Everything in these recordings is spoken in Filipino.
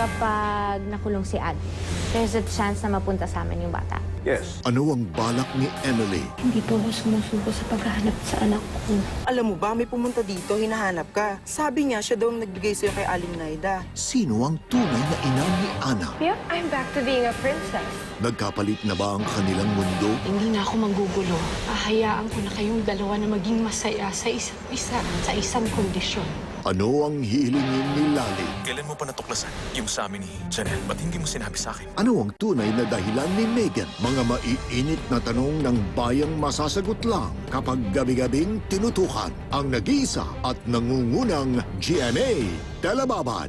kapag nakulong si Ad, there's a chance na mapunta sa amin yung bata. Yes. Ano ang balak ni Emily? Hindi po ako sumusuko sa paghahanap sa anak ko. Alam mo ba, may pumunta dito, hinahanap ka. Sabi niya, siya daw ang nagbigay sa'yo kay Aling Naida. Sino ang tunay na ina ni Ana? Yep, I'm back to being a princess. Nagkapalit na ba ang kanilang mundo? Hindi na ako manggugulo. Ahayaan ko na kayong dalawa na maging masaya sa isa't isa sa isang kondisyon. Ano ang hihilingin ni Lali? Kailan mo pa natuklasan yung sa amin ni Janelle? Ba't hindi mo sinabi sa akin? Ano ang tunay na dahilan ni Megan? Mga maiinit na tanong ng bayang masasagot lang kapag gabi-gabing tinutukan ang nag-iisa at nangungunang GMA Telebabad.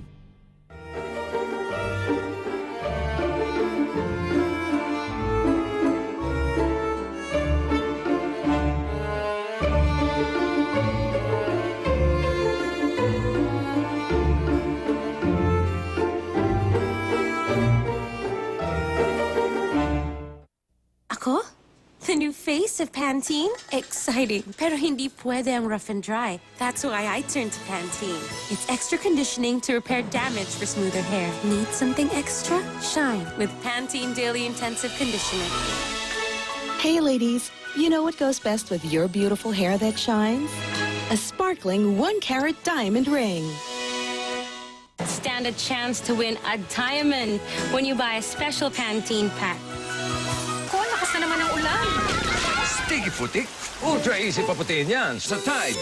Ako? The new face of Pantene? Exciting, pero hindi pwede ang rough and dry. That's why I turned to Pantene. It's extra conditioning to repair damage for smoother hair. Need something extra? Shine with Pantene Daily Intensive Conditioner. Hey ladies, you know what goes best with your beautiful hair that shines? A sparkling 1-carat diamond ring. Stand a chance to win a diamond when you buy a special Pantene pack. Ko, lakas na naman ang ulan. Sticky putik? Ultra easy paputiin yan sa Tide.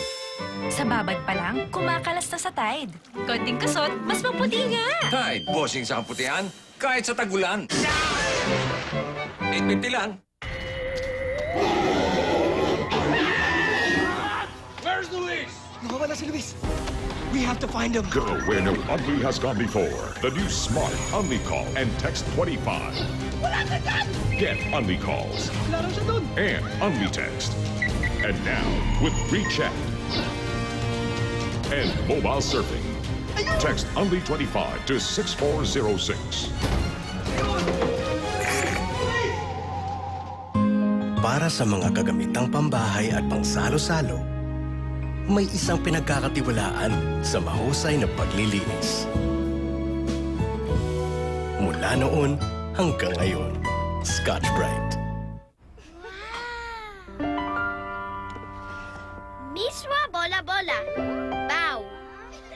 Sa babad pa lang, kumakalas na sa Tide. Konting kusot, mas maputi nga. Tide, bossing sa kaputihan, kahit sa tagulan. 850 lang. Where's Luis? Nakawala si Luis. We have to find him. Go where no Omni has gone before. The new smart Omni Call and text 25. Get Omni Calls and Omni Text. And now with free chat and mobile surfing. Text Omni 25 to 6406. Para sa mga kagamitang pambahay at pangsalo-salo, may isang pinagkakatiwalaan sa mahusay na paglilinis. Mula noon hanggang ngayon, Scotch-Brite. Miswa bola-bola. Bow.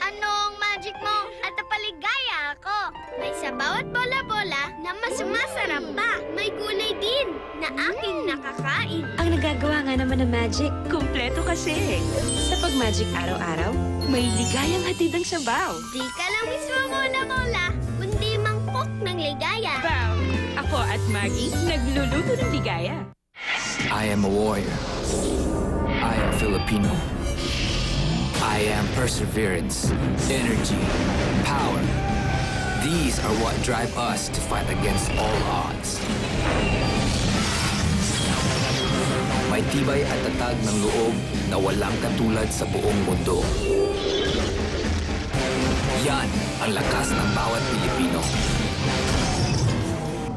Anong magic mo? At napaligaya ako. May sa bawat bola-bola na mas masarap pa. May gulay din na aking nakakain. Ang nagagawa nga naman ng magic, kumpleto kasi. Sa pag-magic araw-araw, may ligayang hatid ang sabaw. Di ka lang miswa bola-bola, kundi mangkok ng ligaya. Wow! Ako at Maggie, nagluluto ng ligaya. I am a warrior. I am Filipino. I am perseverance, energy, power. These are what drive us to fight against all odds. May tibay at tatag ng loob na walang katulad sa buong mundo. Yan ang lakas ng bawat Pilipino.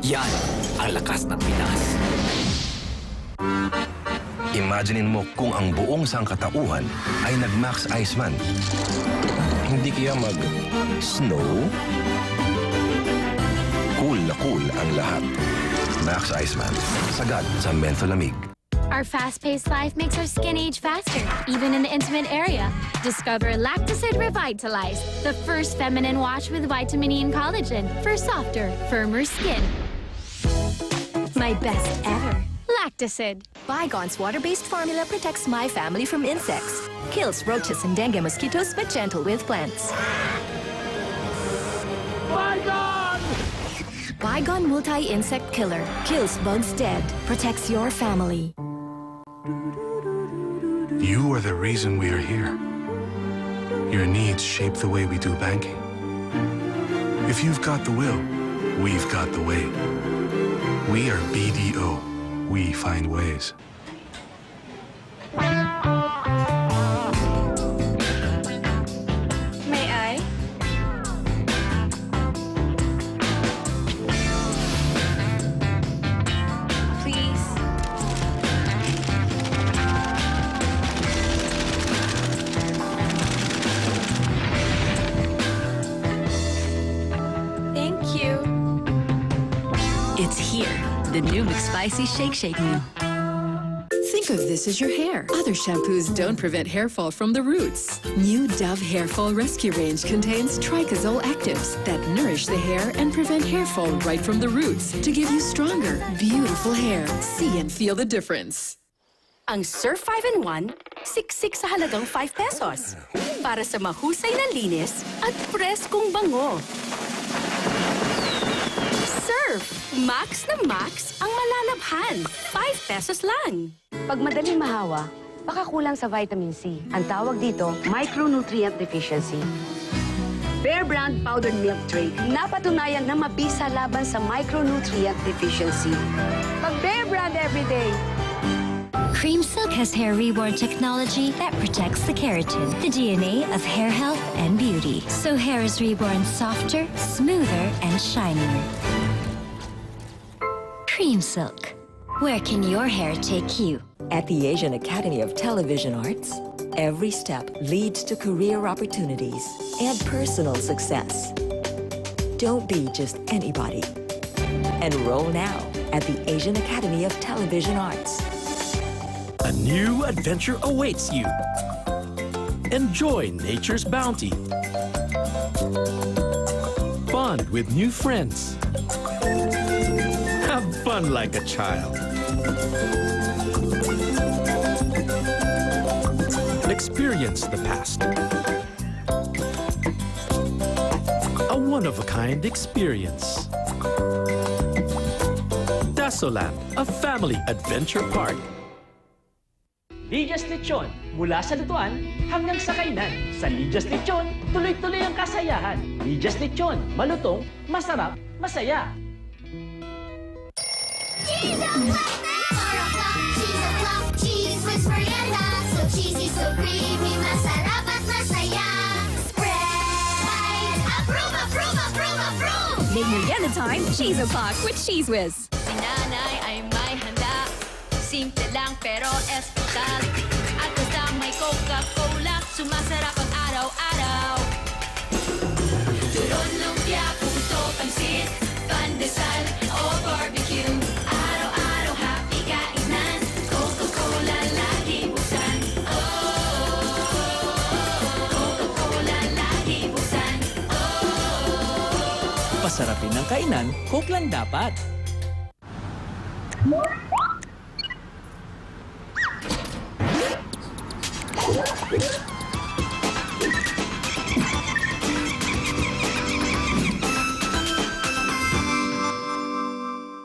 Yan ang lakas ng Pinas. Imaginein mo kung ang buong sangkatauhan ay nag-Max Iceman. Hindi kaya mag-snow? Cool na cool ang lahat. Max Iceman. Sagad sa Mentholamig. Our fast-paced life makes our skin age faster, even in the intimate area. Discover Lactacid Revitalize, the first feminine wash with vitamin E and collagen for softer, firmer skin. My best ever. Lactacid. Bygone's water-based formula protects my family from insects. Kills roaches and dengue mosquitoes, but gentle with plants. Bygone! Bygone Multi-Insect Killer. Kills bugs dead. Protects your family. You are the reason we are here. Your needs shape the way we do banking. If you've got the will, we've got the way. We are BDO. We find ways. May I? Please. It's here. The new McSpicy Shake Shake Meal. Think of this as your hair. Other shampoos don't prevent hair fall from the roots. New Dove Hair Fall Rescue Range contains Tricazole actives that nourish the hair and prevent hair fall right from the roots to give you stronger, beautiful hair. See and feel the difference. Ang Surf 5-in-1, siksik sa halagang 5 pesos. Para sa mahusay na linis at preskong bango. Surf! Max na max ang malalabhan. 5 pesos lang. Pag madaling mahawa, baka kulang sa vitamin C. Ang tawag dito, micronutrient deficiency. Bear Brand Powdered Milk Drink, napatunayan na mabisa laban sa micronutrient deficiency. Pag Bear Brand everyday, Cream Silk has hair reborn technology that protects the keratin, the DNA of hair health and beauty. So hair is reborn softer, smoother, and shinier. Cream Silk. Where can your hair take you? At the Asian Academy of Television Arts, every step leads to career opportunities and personal success. Don't be just anybody. Enroll now at the Asian Academy of Television Arts. A new adventure awaits you. Enjoy nature's bounty. Bond with new friends. Have fun like a child. Experience the past. A one-of-a-kind experience. Dasoland, a family adventure park. Ligas Lechon, mula sa lutuan hanggang sa kainan. Sa Ligas Lechon, tuloy-tuloy ang kasayahan. Ligas Lechon, malutong, masarap, masaya. Cheese o'clock now! 4 o'clock, cheese o'clock, cheese with merienda. So cheesy, so creamy, masarap at masaya. Spread! Approve, approve, approve, approve! Make merienda time, Cheese O'Clock with Cheese Whiz. Si nanay ay may handa. Simple lang pero espesyal. At basta may Coca-Cola, sumasarap ang araw-araw. Turon, lumpia, puto, pansit, pandesal o barbecue. Araw-araw happy kainan. Coca-Cola lagi buksan. Oh, Coca-Cola lagi buksan. Pasarapin ng kainan, Coke lang dapat.